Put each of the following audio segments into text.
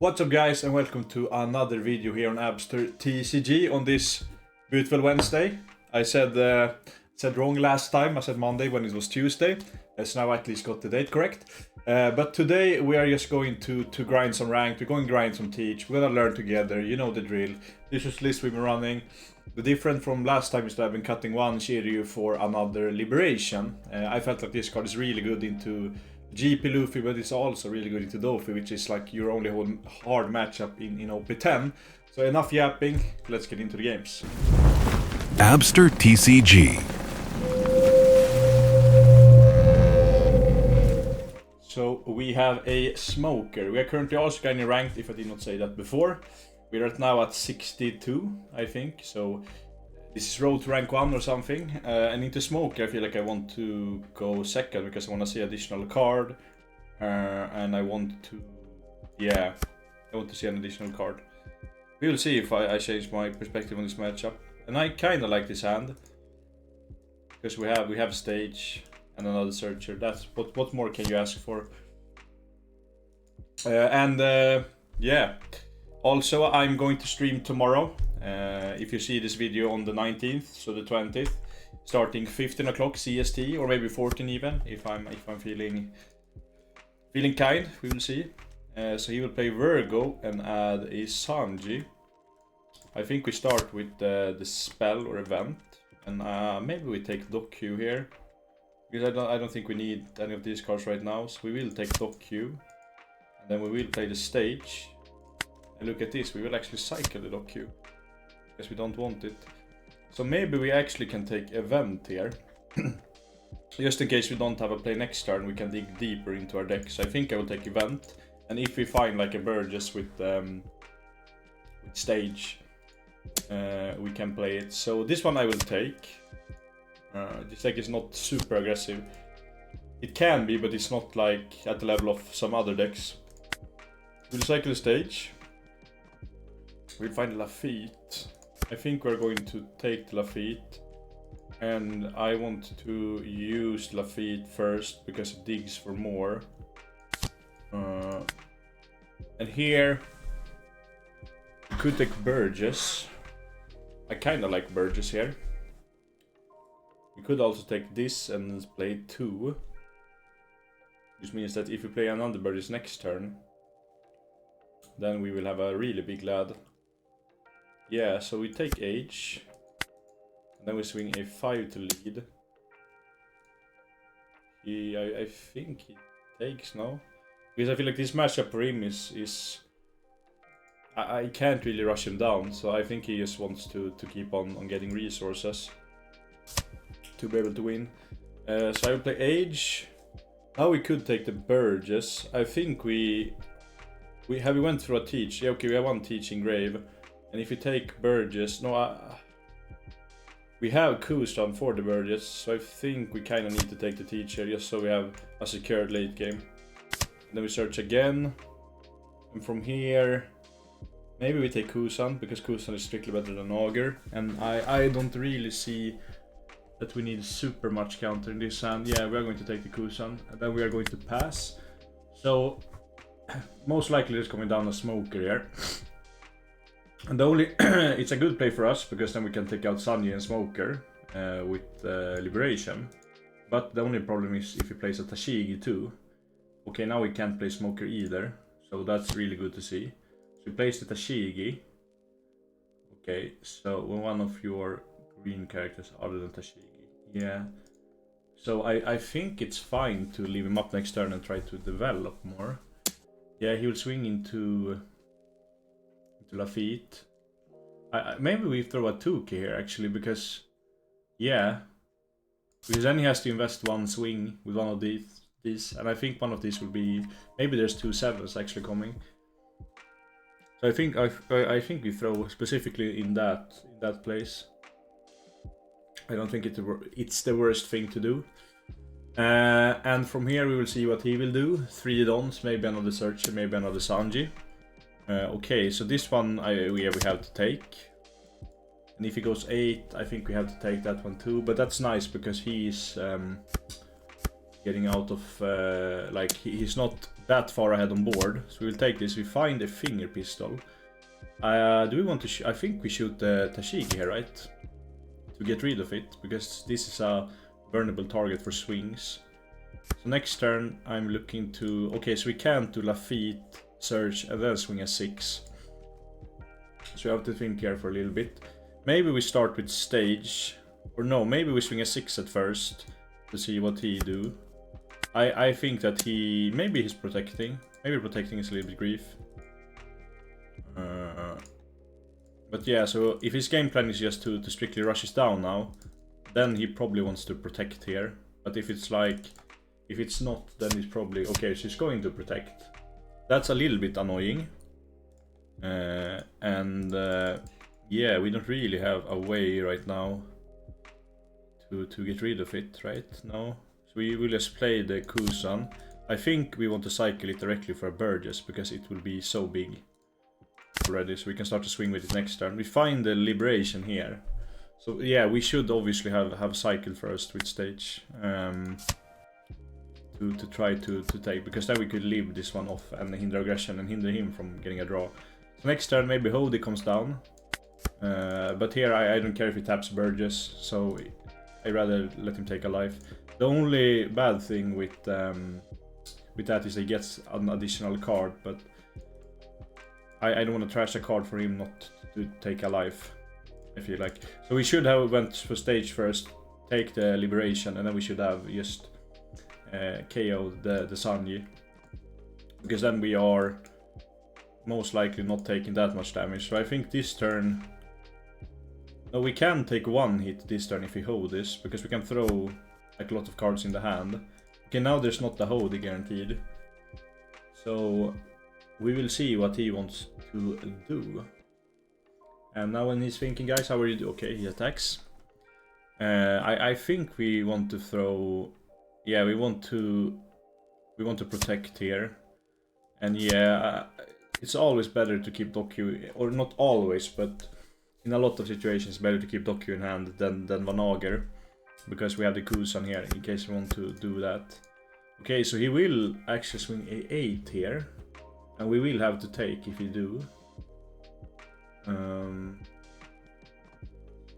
What's up guys, and welcome to another video here on Abster TCG on this beautiful Wednesday. I said wrong last time. I said Monday when it was Tuesday. So now I at least got the date correct. But today we are just going to grind some ranked. We're going to grind some teach. We're gonna learn together. You know the drill. This is list we've been running. The difference from last time is that I've been cutting one Shiryu for another Liberation. I felt like this card is really good into GP Luffy, but it's also really good into Dofi, which is like your only hard matchup in OP10. So enough yapping, let's get into the games. Abster TCG. So we have a smoker. We are currently also getting ranked, if I did not say that before. We're right now at 62, I think. So this is road to rank 1 or something. And into smoker, I feel like I want to go second because I want to see additional card. And I want to, I want to see an additional card. We will see if I change my perspective on this matchup. And I kind of like this hand because we have stage and another searcher. That's what more can you ask for? Also, I'm going to stream tomorrow. If you see this video on the 19th, so the 20th, starting 15 o'clock CST, or maybe 14 even, if I'm feeling kind, we will see. So he will play Virgo and add a Sanji. I think we start with the spell or event, and maybe we take Doku here, because I don't think we need any of these cards right now. So we will take Doku, and then we will play the stage. And look at this, we will actually cycle the Doku, because we don't want it. So maybe we actually can take event here. Just in case we don't have a play next turn, we can dig deeper into our deck. So I think I will take event, and if we find like a Burgess with stage, we can play it. So this one I will take. This deck is not super aggressive. It can be, but it's not like at the level of some other decks. We'll cycle the stage. We'll find Lafitte. I think we're going to take Lafitte. And I want to use Lafitte first because it digs for more. And here we could take Burgess. I kinda like Burgess here. We could also take this and play 2. Which means that if we play another Burgess next turn, then we will have a really big lad. Yeah, so we take H. And then we swing a5 to lead. I think he takes now. Because I feel like this matchup for him is I can't really rush him down, so I think he just wants to keep on getting resources to be able to win. So I will play Age. Now we could take the Burgess. I think we went through a teach. Yeah, okay, we have one teach in grave. And if we take Burgess, we have Kushan for the Burgess, so I think we kind of need to take the teacher just so we have a secured late game. And then we search again, and from here, maybe we take Kushan, because Kushan is strictly better than Augur, and I don't really see that we need super much counter in this hand. Yeah, we are going to take the Kushan, and then we are going to pass. So, most likely it's coming down a smoker here. And the only it's a good play for us because then we can take out Sanji and Smoker with Liberation. But the only problem is if he plays a Tashigi too. Okay, now we can't play Smoker either, so that's really good to see. So he plays the Tashigi. Okay, so one of your green characters other than Tashigi. Yeah. So I think it's fine to leave him up next turn and try to develop more. Yeah, he will swing into Lafitte. Maybe we throw a 2k here actually, because then he has to invest one swing with one of these, and I think one of these will be, maybe there's 2 7s actually coming. So I think we throw specifically in that place. I don't think it's the worst thing to do. And from here we will see what he will do. 3 dons, maybe another searcher, maybe another Sanji. Okay, so this one we have to take. And if he goes 8, I think we have to take that one too. But that's nice because he's getting out of, like, he's not that far ahead on board. So we'll take this. We find a finger pistol. Do we want to I think we shoot the Tashigi here, right? To get rid of it, because this is a burnable target for swings. So next turn I'm looking to... Okay, so we can't do Lafitte, search, and then swing a 6. So we have to think here for a little bit. Maybe we start with stage. Or no, maybe we swing a 6 at first to see what he do. I think that maybe he's protecting. Maybe protecting is a little bit grief. But yeah, so if his game plan is just to strictly rush us down now, then he probably wants to protect here. But if it's like, if it's not, then he's probably, okay, so he's going to protect. That's a little bit annoying. Yeah, we don't really have a way right now to get rid of it, right? No. So we will just play the Kusan. I think we want to cycle it directly for a Burgess, because it will be so big already, so we can start to swing with it next turn. We find the Liberation here. So yeah, we should obviously have cycle first with stage. To try to take, because then we could leave this one off and hinder aggression and hinder him from getting a draw. So next turn maybe Hody comes down. But here I don't care if he taps Burgess, so I rather let him take a life. The only bad thing with that is he gets an additional card, but I don't want to trash a card for him not to take a life, I feel like. So we should have went for stage first, take the Liberation, and then we should have just KO'd the Sanji. Because then we are most likely not taking that much damage. So I think this turn... No, we can take one hit this turn if we hold this, because we can throw like a lot of cards in the hand. Okay, now there's not the Hody guaranteed. So we will see what he wants to do. And now when he's thinking, guys, how are you doing? Okay, he attacks. I think we want to throw... Yeah, we want to protect here. And yeah, it's always better to keep Doku, or not always, but in a lot of situations better to keep Doku in hand than Vanager, because we have the Kusan here in case we want to do that. Okay, so he will actually swing a 8 here, and we will have to take if we do.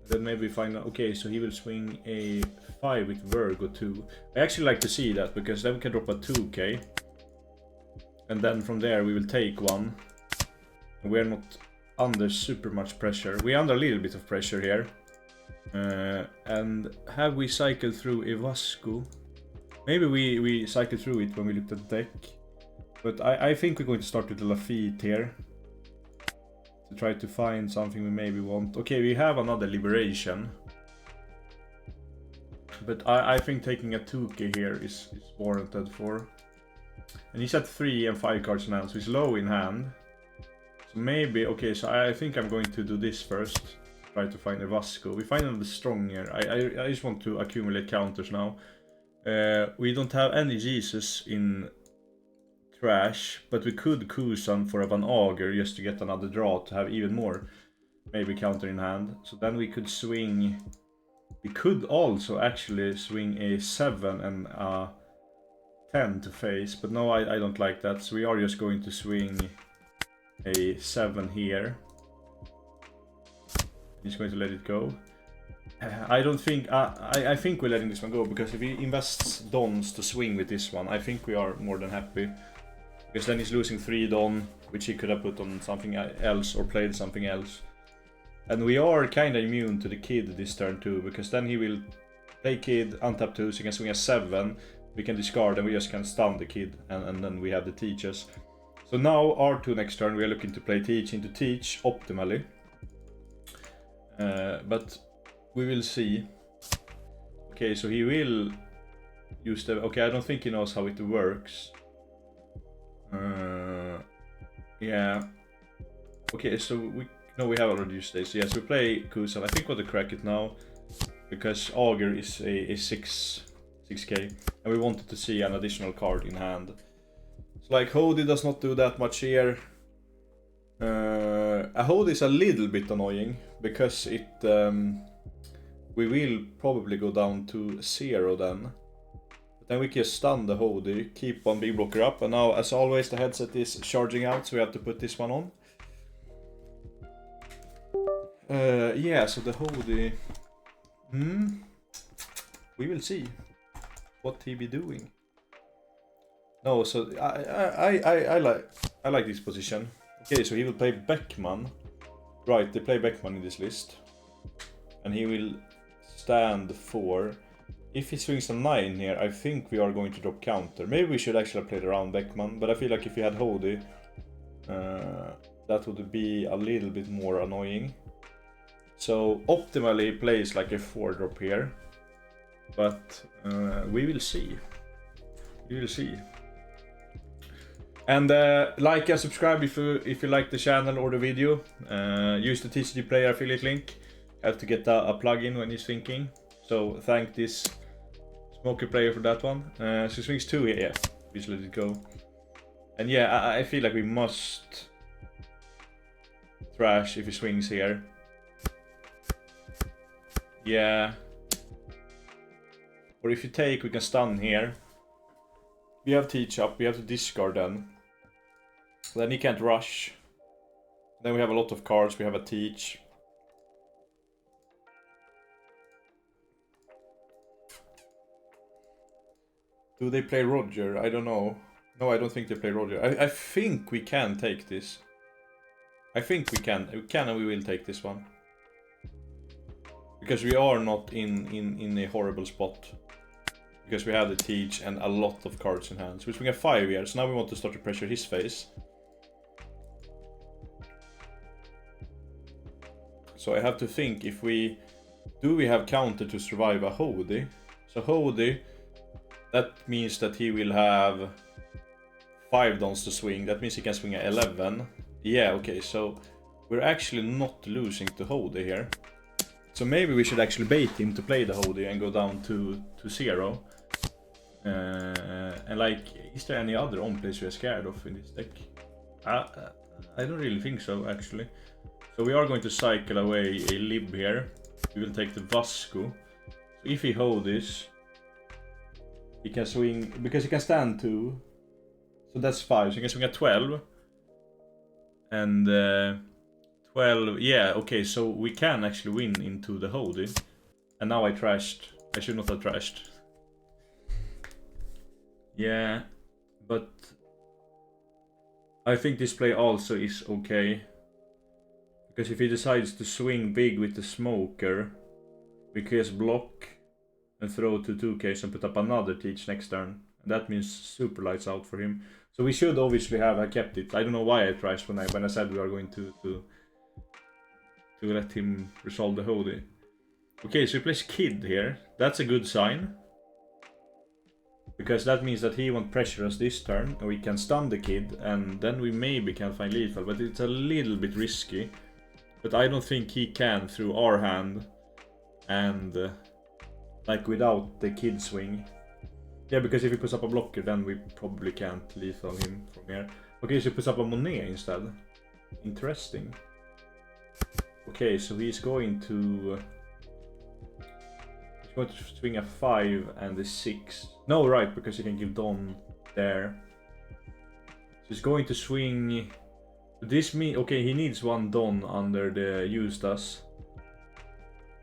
Then maybe find out. Okay, so he will swing a 5 with Virgo 2. I actually like to see that, because then we can drop a 2k. And then from there we will take one. And we're not under super much pressure. We're under a little bit of pressure here. And have we cycled through Ivasco? Maybe we cycled through it when we looked at the deck. But I think we're going to start with the Lafitte here. To try to find something we maybe want. Okay, we have another Liberation. But I think taking a 2k here is warranted for. And he's at 3 and 5 cards now, so he's low in hand. So maybe, okay, so I think I'm going to do this first. Try to find a Vasco. We find another strong here. I just want to accumulate counters now. We don't have any Jesus in trash, but we could Kusan for a Van Auger just to get another draw to have even more maybe counter in hand. So then we could swing... We could also actually swing a 7 and a 10 to face, but no, I don't like that. So we are just going to swing a 7 here. He's going to let it go. I don't think... I think we're letting this one go, because if he invests Dons to swing with this one, I think we are more than happy. Because then he's losing 3 Don, which he could have put on something else or played something else. And we are kind of immune to the Kid this turn too, because then he will play Kid, untap 2, so he can swing a 7. We can discard and we just can stun the Kid, and then we have the Teachers. So now R2 next turn, we are looking to play Teach into Teach optimally. But we will see. Okay, so he will use the... Okay, I don't think he knows how it works. Yeah. Okay, so we... No, we have already used this. Yes, we play Kusan. I think we'll crack it now, because Auger is a 6k, and we wanted to see an additional card in hand. So like Hody does not do that much here. A Hody is a little bit annoying, because it we will probably go down to 0 then. But then we can stun the Hody, keep one big blocker up, and now as always the headset is charging out, so we have to put this one on. Yeah, so the Hody... We will see what he be doing. No, so I like this position. Okay, so he will play Beckman. Right, they play Beckman in this list. And he will stand for... If he swings a 9 here, I think we are going to drop counter. Maybe we should actually play around Beckman, but I feel like if we had Hody, that would be a little bit more annoying. So optimally he plays like a 4 drop here. But we will see. We will see. And like and subscribe if you like the channel or the video. Use the TCG Player affiliate link. Have to get a plugin when he's thinking. So thank this Smoker player for that one. So he swings 2 here. Yeah, we just let it go. And yeah, I feel like we must thrash if he swings here. Yeah. Or if you take, we can stun here. We have teach up, we have to discard then. Then he can't rush. Then we have a lot of cards, we have a teach. Do they play Roger? I don't know. No, I don't think they play Roger. I think we can take this. I think we can. We can and we will take this one. Because we are not in a horrible spot. Because we have the teach and a lot of cards in hand. So we swing a 5 here, so now we want to start to pressure his face. So I have to think if we... Do we have counter to survive a Hody? So Hody, that means that he will have 5 dons to swing. That means he can swing at 11. Yeah, okay, so we're actually not losing to Hody here. So maybe we should actually bait him to play the Hody and go down to 0. And like, is there any other on-plays we are scared of in this deck? I don't really think so, actually. So we are going to cycle away a Lib here. We will take the Vasco. So if he Hodys, he can swing, because he can stand 2. So that's 5, so he can swing at 12. And 12, yeah, okay, so we can actually win into the Hody. And now I trashed. I should not have trashed. Yeah, but I think this play also is okay. Because if he decides to swing big with the Smoker, we can just block and throw to 2Ks and put up another teach next turn. And that means super lights out for him. So we should obviously have kept it. I don't know why I trashed when I said we are going to let him resolve the Hody. Okay, so he plays Kid here. That's a good sign. Because that means that he won't pressure us this turn, and we can stun the Kid, and then we maybe can find lethal, but it's a little bit risky. But I don't think he can through our hand, and like without the Kid swing. Yeah, because if he puts up a blocker, then we probably can't lethal him from here. Okay, so he puts up a Monet instead. Interesting. Okay, so he's going to swing a 5 and a 6. No, right, because he can give Don there. So he's going to swing. This means, okay, he needs 1 Don under the Eustace.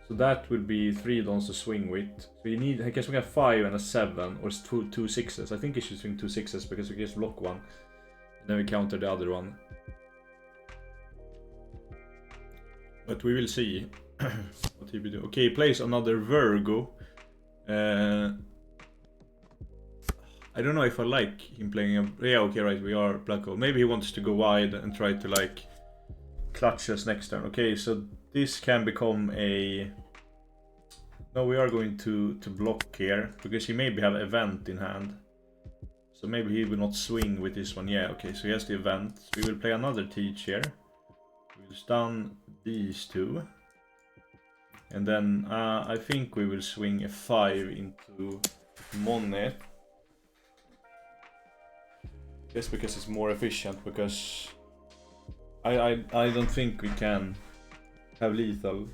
So that will be 3 Dons to swing with. So he can swing a 5 and a 7, or 2 6s. I think he should swing 2 6s because we can just block 1. And then we counter the other one. But we will see what he will do. Okay, he plays another Virgo. I don't know if I like him playing a... Yeah, okay, right, we are black hole. Maybe he wants to go wide and try to, like, clutch us next turn. Okay, so this can become a... No, we are going to block here, because he maybe have event in hand. So maybe he will not swing with this one. Yeah, okay, so he has the event. We will play another teach here. We will stun these 2. And then I think we will swing a 5 into Monet. Just because it's more efficient, because I don't think we can have lethal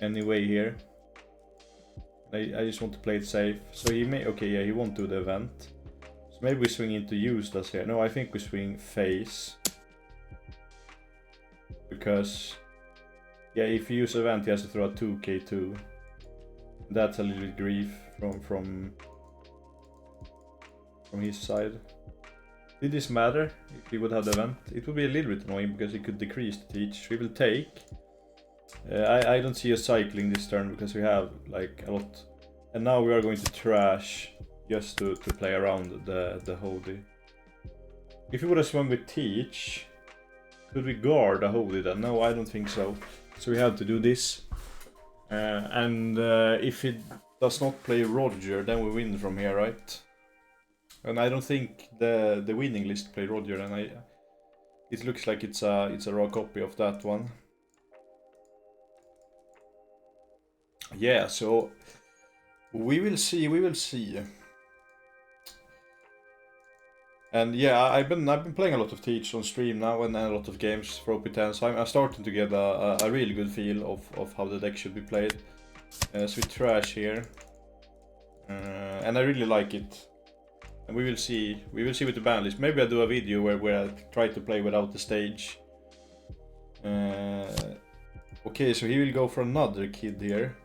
anyway here. I just want to play it safe. So he may... Okay, yeah, he won't do the event. So maybe we swing into Eustace here. No, I think we swing face. Because... Yeah, if you use event, he has to throw a 2k2. That's a little bit grief from his side. Did this matter if he would have the event? It would be a little bit annoying because he could decrease the teach. We will take. I don't see us cycling this turn because we have like a lot. And now we are going to trash just to play around the Hody. If we would have swung with teach, could we guard a Hody then? No, I don't think so. So we have to do this. And if it does not play Roger, then we win from here, right? And I don't think the winning list play Roger, and it looks like it's a raw copy of that one. Yeah, so we will see. And yeah, I've been playing a lot of Teach on stream now and a lot of games for OP10, so I'm starting to get a really good feel of how the deck should be played. So we trash here, and I really like it. And we will see with the ban list. Maybe I'll do a video where I try to play without the stage. Okay, so he will go for another kid here.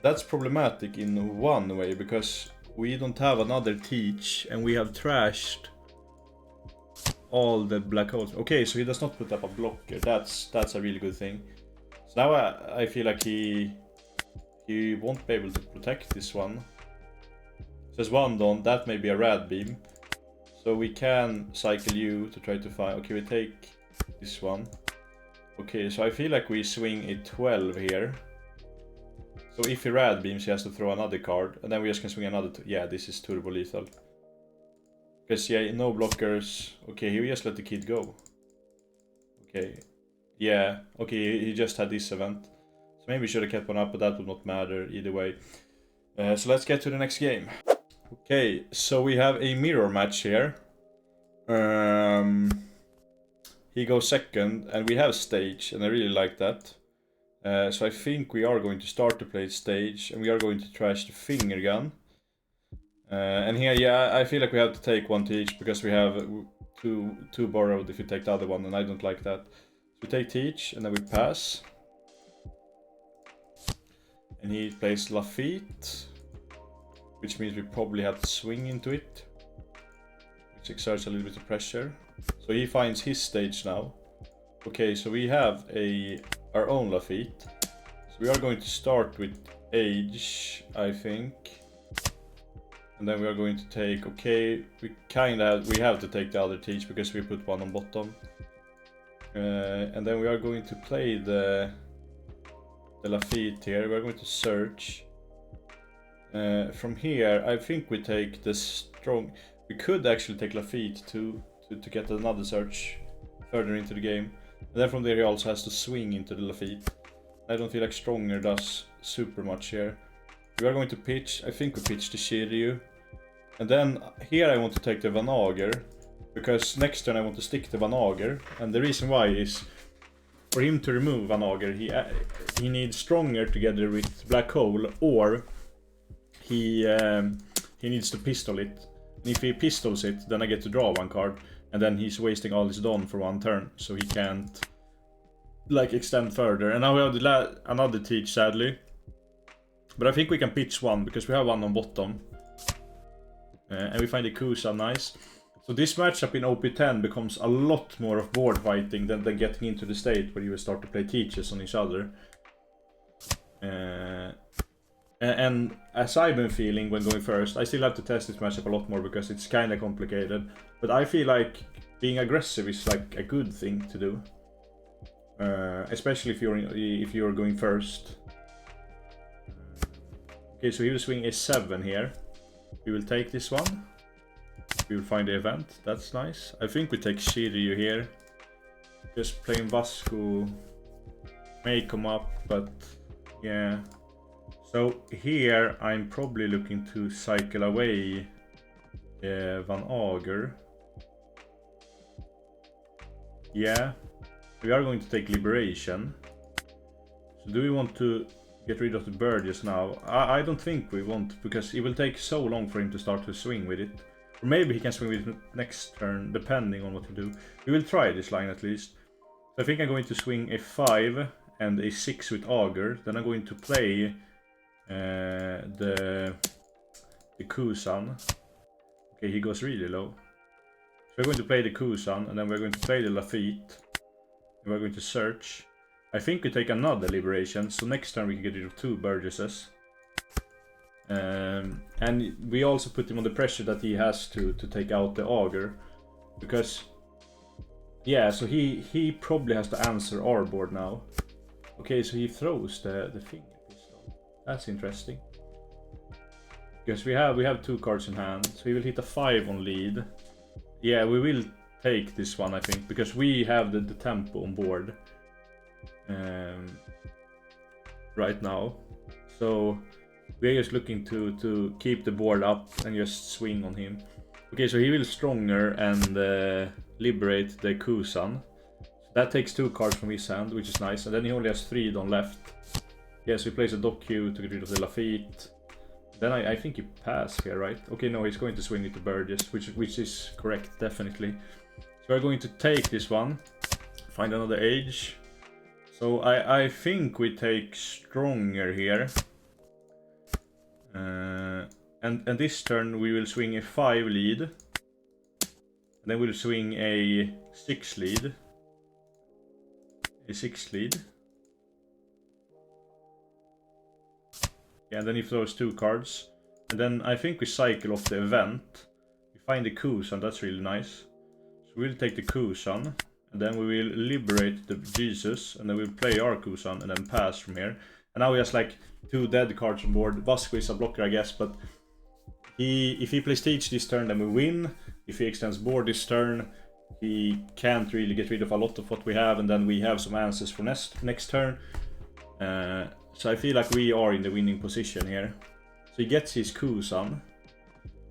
That's problematic in one way, because we don't have another teach, and we have trashed all the black holes. Okay, so he does not put up a blocker. That's a really good thing. So now I feel like he won't be able to protect this one. There's one done, that may be a rad beam. So we can cycle you to try to find... Okay, we take this one. Okay, so I feel like we swing a 12 here. So if he rad beams, he has to throw another card. And then we just can swing another... Yeah, this is turbo lethal. Because, yeah, no blockers. Okay, he will just let the kid go. Okay. Yeah, okay, he just had this event. So maybe we should have kept one up, but that would not matter either way. So let's get to the next game. Okay, so we have a mirror match here. He goes second, and we have stage, and I really like that. So I think we are going to start to play stage, and we are going to trash the finger gun. And here, yeah, I feel like we have to take one to each, because we have two borrowed if you take the other one, and I don't like that. So we take teach, and then we pass. And he plays Lafitte, which means we probably have to swing into it, which exerts a little bit of pressure. So he finds his stage now. Okay, so we have our own Lafitte. So we are going to start with age, I think. And then we are going to take, okay, we have to take the other teach because we put one on bottom. And then we are going to play the Lafitte here. We are going to search. From here, I think we take the strong... We could actually take Lafitte to get another search further into the game. And then from there he also has to swing into the Lafitte. I don't feel like Stronger does super much here. We are going to pitch. I think we pitch the Shiryu. And then here I want to take the Van Ager, because next turn I want to stick the Van Ager. And the reason why is, for him to remove Van Ager, he needs Stronger together with Black Hole, or he needs to pistol it. And if he pistols it, then I get to draw one card, and then he's wasting all his Dawn for one turn, so he can't like extend further. And now we have another teach, sadly, but I think we can pitch one because we have one on bottom, and we find the Kusa nice. So this matchup in OP10 becomes a lot more of board fighting than getting into the state where you will start to play teaches on each other. And as I've been feeling when going first, I still have to test this matchup a lot more because it's kind of complicated. But I feel like being aggressive is like a good thing to do, especially if you're going first. Okay, so he will swing a 7 here. We will take this one. We will find the event. That's nice. I think we take Shiryu here. Just playing Vasco may come up, but yeah. So here I'm probably looking to cycle away Van Ager. Yeah, we are going to take Liberation. So do we want to get rid of the Burgess now. I don't think we want, because it will take so long for him to start to swing with it. Or maybe he can swing with it next turn, depending on what we do. We will try this line at least. So I think I'm going to swing a 5 and a 6 with Auger. Then I'm going to play the Kusan. Okay, he goes really low. So we're going to play the Kusan, and then we're going to play the Lafitte. And we're going to search. I think we take another liberation, so next turn we can get rid of 2 Burgesses. And we also put him under pressure that he has to take out the Auger. Because, yeah, so he probably has to answer our board now. Okay, so he throws the finger pistol. That's interesting. Because we have 2 cards in hand, so he will hit a 5 on lead. Yeah, we will take this one, I think, because we have the tempo on board. Right now, so we're just looking to keep the board up and just swing on him. Okay, so he will stronger and liberate the Kusan. So that takes 2 cards from his hand, which is nice, and then he only has 3 on left. Yes, he plays a Dock Q to get rid of the Lafitte. Then I think he passed here, right? Okay, no, he's going to swing it to Burgess, which is correct, definitely. So we're going to take this one, find another age. So I think we take stronger here. And this turn we will swing a 5 lead. And then we'll swing a 6 lead. A 6 lead. Yeah, and then he throws 2 cards. And then I think we cycle off the event. We find the Kusan, that's really nice. So we'll take the Kusan. And then we will liberate the Jesus, and then we'll play our Kusan and then pass from here. And now he has like 2 dead cards on board. Vasco is a blocker, I guess, but if he plays Teach this turn, then we win. If he extends board this turn, he can't really get rid of a lot of what we have, and then we have some answers for next turn. So I feel like we are in the winning position here. So he gets his Kusan,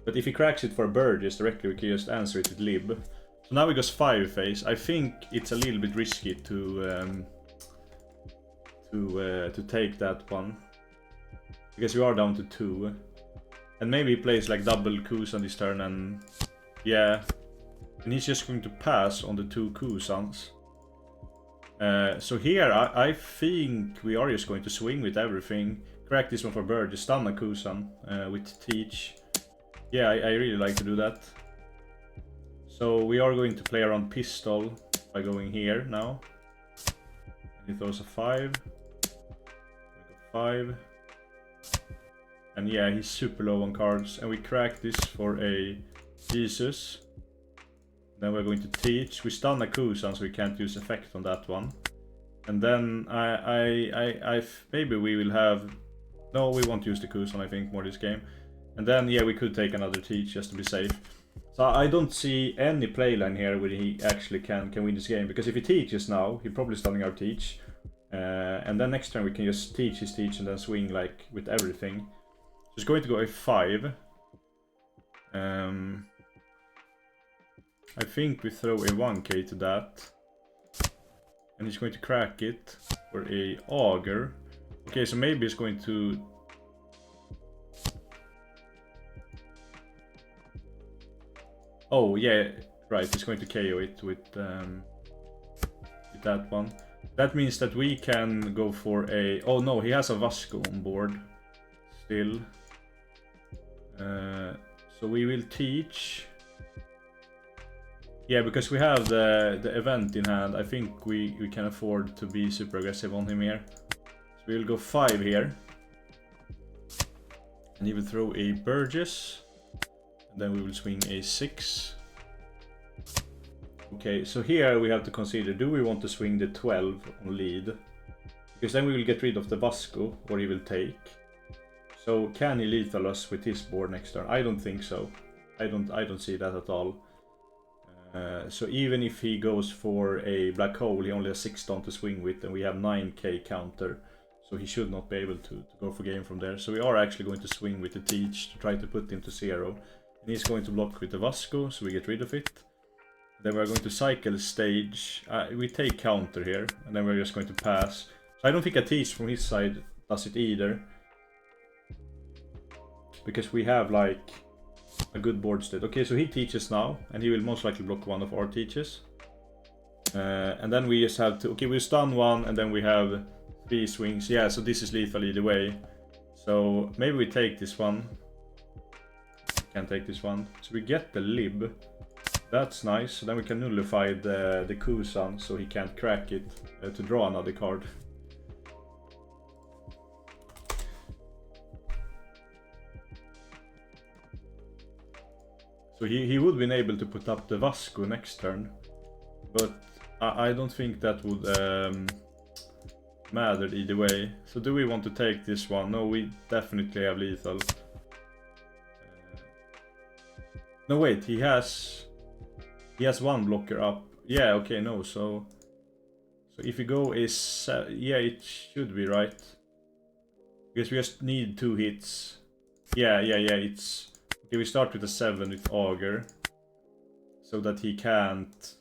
but if he cracks it for Burgess directly, we can just answer it with Lib. So now we goes 5 phase. I think it's a little bit risky to take that one, because we are down to 2, and maybe he plays like double Kusan this turn, and yeah, and he's just going to pass on the 2 Kusans. So here I think we are just going to swing with everything. Crack this one for Bird, stun a Kusan with Teach. Yeah, I really like to do that. So we are going to play around pistol by going here now. He throws a 5. 5. And yeah, he's super low on cards. And we crack this for a Jesus. Then we're going to Teach. We stun a Kusan, so we can't use effect on that one. And then maybe we will have... No, we won't use the Kusan, I think, more this game. And then, yeah, we could take another Teach just to be safe. So I don't see any playline here where he actually can win this game. Because if he Teaches now, he's probably stunning our Teach. And then next turn we can just Teach his Teach and then swing like with everything. So it's going to go a 5. I think we throw a 1k to that. And he's going to crack it for a Auger. Okay, so maybe he's going to... Oh, yeah, right, he's going to KO it with that one. That means that we can go for a... Oh no, he has a Vasco on board still. So we will Teach. Yeah, because we have the event in hand, I think we can afford to be super aggressive on him here. So we'll go 5 here. And he will throw a Burgess. And then we will swing a 6. Okay, so here we have to consider, do we want to swing the 12 on lead? Because then we will get rid of the Vasco, or he will take. So can he lethal us with his board next turn? I don't think so. I don't see that at all. So even if he goes for a black hole, he only has 6 stun to swing with, and we have 9k counter. So he should not be able to go for game from there. So we are actually going to swing with the Teach to try to put him to 0. And he's going to block with the Vasco, so we get rid of it. Then we're going to cycle stage. We take counter here, and then we're just going to pass. So I don't think a Teach from his side does it either. Because we have like a good board state. Okay, so he teaches now, and he will most likely block one of our teaches. And then we just have to, okay, we stun one, and then we have 3 swings. Yeah, so this is lethal either way. So maybe we take this one. Can't take this one. So we get the lib. That's nice. So then we can nullify the Kusan, so he can't crack it to draw another card. So he would have been able to put up the Vasco next turn, but I don't think that would matter either way. So do we want to take this one? No, we definitely have lethal. No, wait, he has one blocker up. Yeah, okay, no, so if we go is yeah, it should be right, because we just need 2 hits. Yeah, it's okay. We start with a 7 with Augur, so that he can't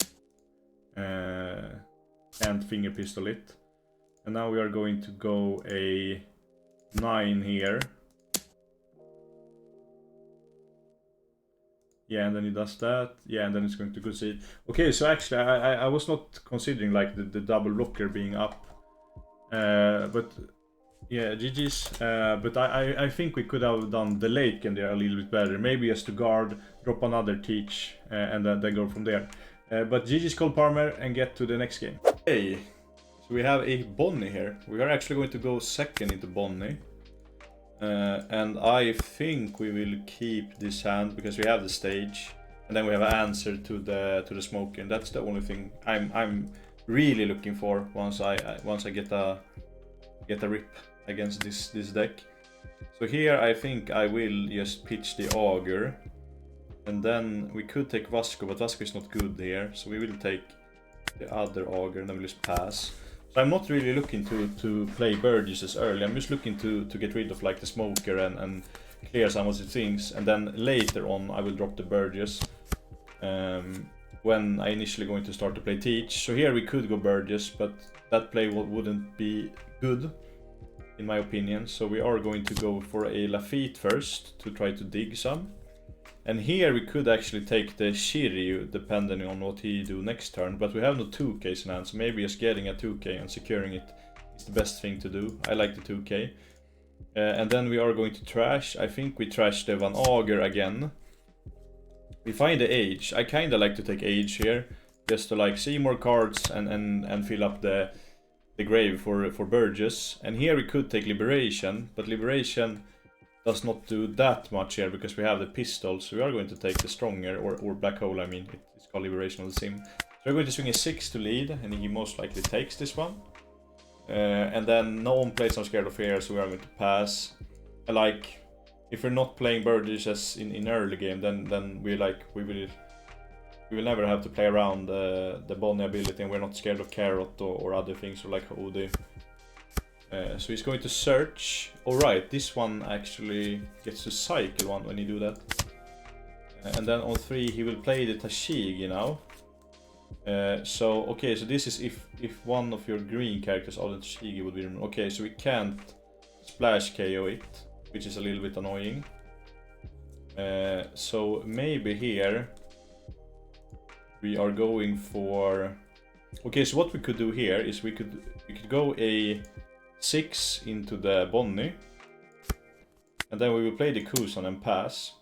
finger pistol it. And now we are going to go a 9 here. Yeah, and then he does that. Yeah, and then it's going to concede. Okay, so actually I was not considering like the double blocker being up. But yeah, GG's. But I think we could have done the late game there a little bit better. Maybe just to guard, drop another teach, and then go from there. But GG's Cole Palmer, and get to the next game. Hey, so we have a Bonney here. We are actually going to go second into Bonney. And I think we will keep this hand because we have the stage, and then we have an answer to the smoke, and that's the only thing I'm really looking for once I get a rip against this deck. So here I think I will just pitch the Augur, and then we could take Vasco, but Vasco is not good here, so we will take the other Augur and then we'll just pass. So I'm not really looking to play Burgesses early. I'm just looking to get rid of like the smoker and clear some of the things, and then later on I will drop the Burgess when I initially going to start to play Teach. So here we could go Burgess, but that play wouldn't be good in my opinion. So we are going to go for a Lafitte first to try to dig some. And here we could actually take the Shiryu depending on what he do next turn, but we have no 2Ks in hand, so maybe just getting a 2K and securing it is the best thing to do. I like the 2K. And then we are going to trash. I think we trash the Van Augur again. We find the Age. I kinda like to take Age here, just to like see more cards and fill up the grave for Burgess. And here we could take Liberation, but Liberation does not do that much here because we have the pistol, so we are going to take the Stronger, or Black Hole, I mean, it's called Liberation of the Sim. So we're going to swing a 6 to lead, and he most likely takes this one. And then no one plays I'm Scared of here, so we are going to pass. Like, if we're not playing Burgess as in early game, then we will never have to play around the Bonney ability, and we're not scared of Carrot or other things, or like Hody. So he's going to search. Alright, this one actually gets to cycle one when you do that. And then on 3 he will play the Tashigi now. So okay, so this is if one of your green characters or the Tashigi would be removed. Okay, so we can't splash KO it, which is a little bit annoying. So maybe here we are going for... Okay, so what we could do here is we could go a 6 into the Bonney, and then we will play the Kusan and pass.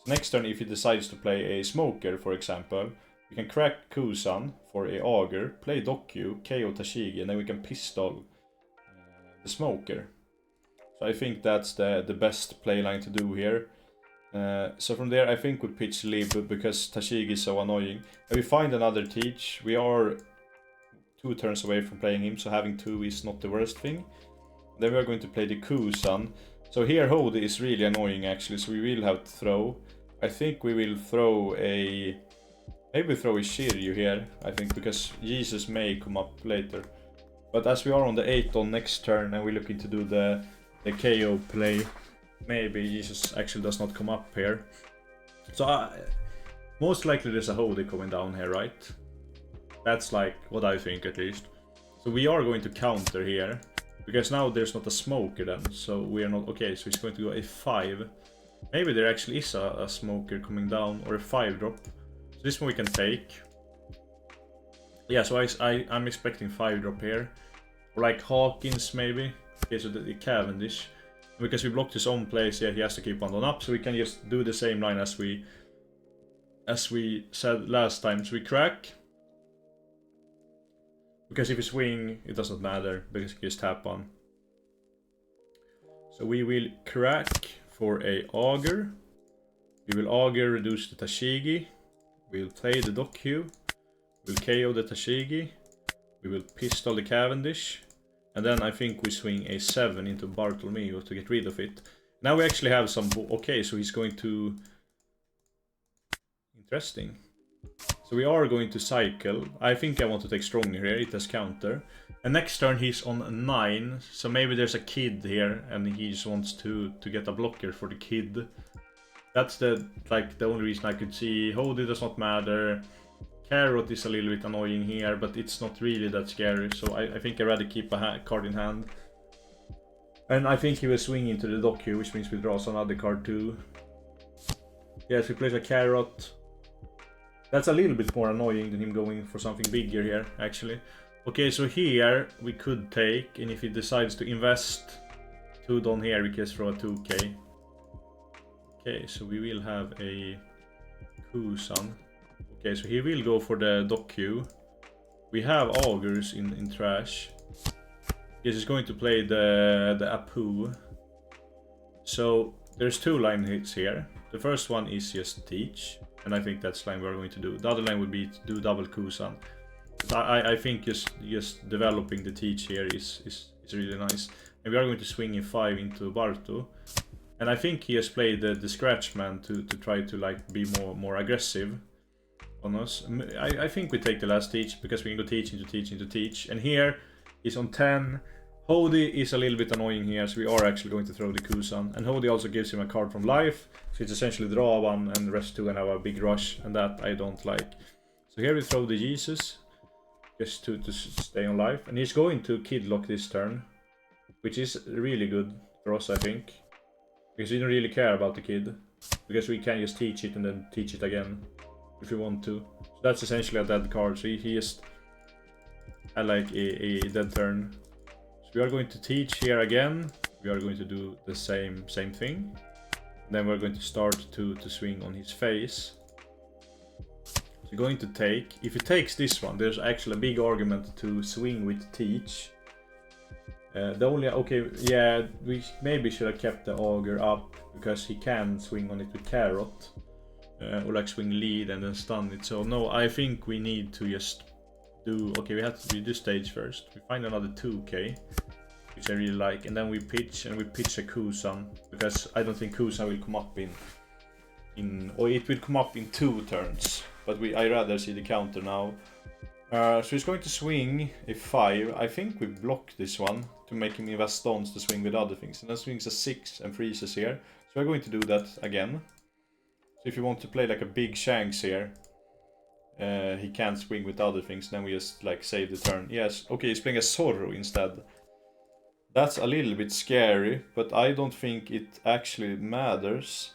So next turn, if he decides to play a Smoker, for example, we can crack Kusan for a Augur, play Dokyu, KO Tashigi, and then we can pistol the Smoker. So I think that's the best playline to do here. So from there I think we pitch Lib because Tashigi is so annoying. And we find another Teach. We are 2 turns away from playing him, so having 2 is not the worst thing. Then we are going to play the Kusan. So here Hody is really annoying actually, so we will have to throw. I think we will throw a... Maybe throw a Shiryu here, I think, because Jesus may come up later. But as we are on the 8 on next turn and we're looking to do the KO play, maybe Jesus actually does not come up here. So most likely there's a Hody coming down here, right? That's like what I think at least. So we are going to counter here. Because now there's not a smoker then, so we are not... Okay, so he's going to go a5. Maybe there actually is a smoker coming down, or a 5 drop. So this one we can take. Yeah, so I'm expecting 5 drop here. Or like Hawkins maybe. Okay, so the Cavendish. Because we blocked his own place, yeah, he has to keep one up, so we can just do the same line as we said last time. So we crack. Because if you swing, it doesn't matter, because you just tap on. So we will crack for a auger. We will auger, reduce the Tashigi. We'll play the Doku. We'll KO the Tashigi. We will pistol the Cavendish. And then I think we swing a 7 into Bartolomeo to get rid of it. Now we actually have some... Okay, so he's going to... Interesting. So we are going to cycle. I think I want to take Stronger here, it has counter. And next turn he's on 9, so maybe there's a kid here and he just wants to get a blocker for the kid. That's the only reason I could see. Hody does not matter. Carrot is a little bit annoying here, but it's not really that scary, so I think I'd rather keep a card in hand. And I think he will swing into the Doku, which means we draw another card too. Yes, he plays a Carrot. That's a little bit more annoying than him going for something bigger here, actually. Okay, so here we could take, and if he decides to invest 2 down here, we can throw a 2k. Okay, so we will have a Kusan. Okay, so he will go for the Doku. We have Augurs in trash. Yes, he's going to play the Apu. So there's 2 line hits here. The first one is just teach, and I think that's the line we're going to do. The other line would be to do double Kusan. I think just developing the teach here is really nice. And we are going to swing in 5 into Barto. And I think he has played the scratch man to try to like be more aggressive on us. I think we take the last teach because we can go teach into teach into teach. And here he's on 10. Hody is a little bit annoying here, so we are actually going to throw the Kusan. And Hody also gives him a card from life, so it's essentially draw 1 and rest 2 and have a big rush, and that I don't like. So here we throw the Jesus, just to stay on life. And he's going to kidlock this turn, which is really good for us, I think. Because we don't really care about the kid, because we can just teach it and then teach it again if we want to. So that's essentially a dead card, so he just had like a dead turn. We are going to teach here again. We are going to do the same thing. Then we're going to start to swing on his face. So going to take. If he takes this one, there's actually a big argument to swing with teach. The only we maybe should have kept the auger up because he can swing on it with carrot, or like swing lead and then stun it. So no, I think we need to just do. Okay, we have to do this stage first. We find another 2k. Which I really like, and then we pitch a Kusan, because I don't think Kusan will come up or it will come up in 2 turns, but I rather see the counter now. So he's going to swing a 5. I think we block this one to make him invest stones to swing with other things, and then swings a 6 and freezes here. So we're going to do that again. So if you want to play like a big Shanks here, he can't swing with other things, then we just like save the turn. Yes, okay, he's playing a Zorro instead. That's a little bit scary, but I don't think it actually matters.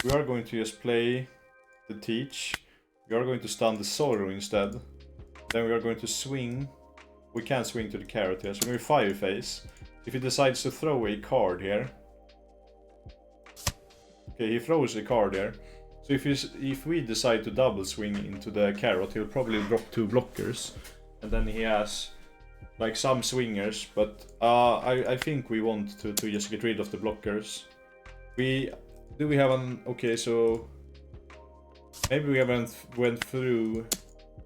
So we are going to just play the teach. We are going to stun the Zorro instead. Then we are going to swing. We can't swing to the carrot here, so we're going to fire face. If he decides to throw a card here. Okay, he throws a card here. So if we decide to double swing into the carrot, he'll probably drop 2 blockers. And then he has like some swingers, but I think we want to just get rid of the blockers. We have an... Okay, so maybe we haven't went through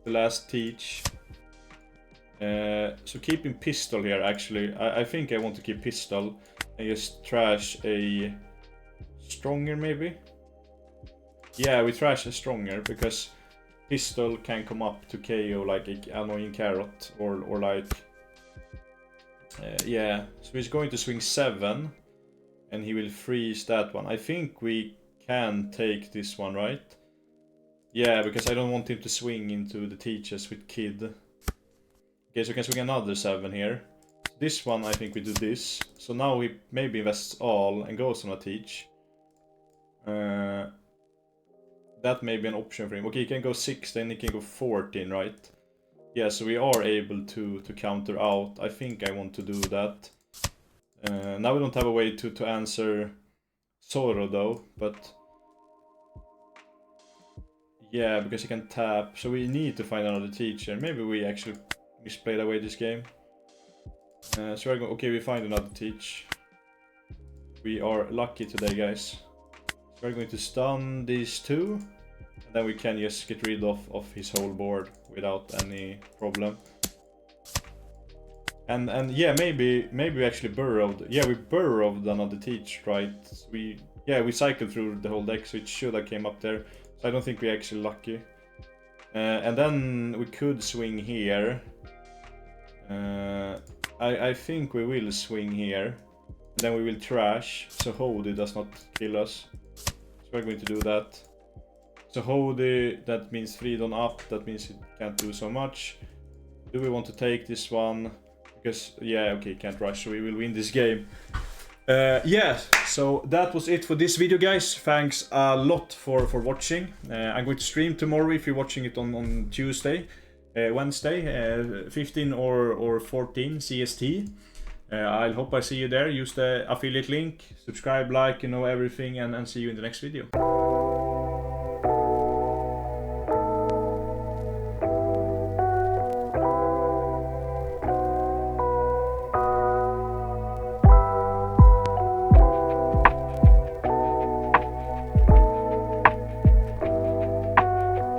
the last teach. So keeping pistol here, actually. I think I want to keep pistol and just trash a stronger maybe. Yeah, we trash a stronger because pistol can come up to KO like an annoying carrot or like... yeah, so he's going to swing 7 and he will freeze that one. I think we can take this one, right? Yeah, because I don't want him to swing into the teachers with kid. Okay, so we can swing another 7 here. this one, I think we do this. So now we maybe invest all and goes on a teach. That may be an option for him. Okay, he can go 16, he can go 14, right? Yeah, so we are able to counter out. I think I want to do that. Now we don't have a way to answer Zoro though, but yeah, because he can tap. So we need to find another teacher. Maybe we actually misplayed away this game. So we're going. Okay, we find another teach. We are lucky today, guys. So we're going to stun these two, and then we can just get rid of his whole board without any problem. And yeah, maybe we actually burrowed. Yeah, we burrowed another teach, right? We cycled through the whole deck, so it should have came up there. So I don't think we're actually lucky. And then we could swing here. I think we will swing here. And then we will trash, so Hody does not kill us. So we're going to do that. So Hody, that means Freedom up, that means it can't do so much. Do we want to take this one? Because, yeah, okay, can't rush, so we will win this game. Yeah, so that was it for this video, guys. Thanks a lot for watching. I'm going to stream tomorrow if you're watching it on Tuesday, Wednesday, 15 or 14 CST. I hope I see you there. Use the affiliate link, subscribe, like, you know, everything, and see you in the next video.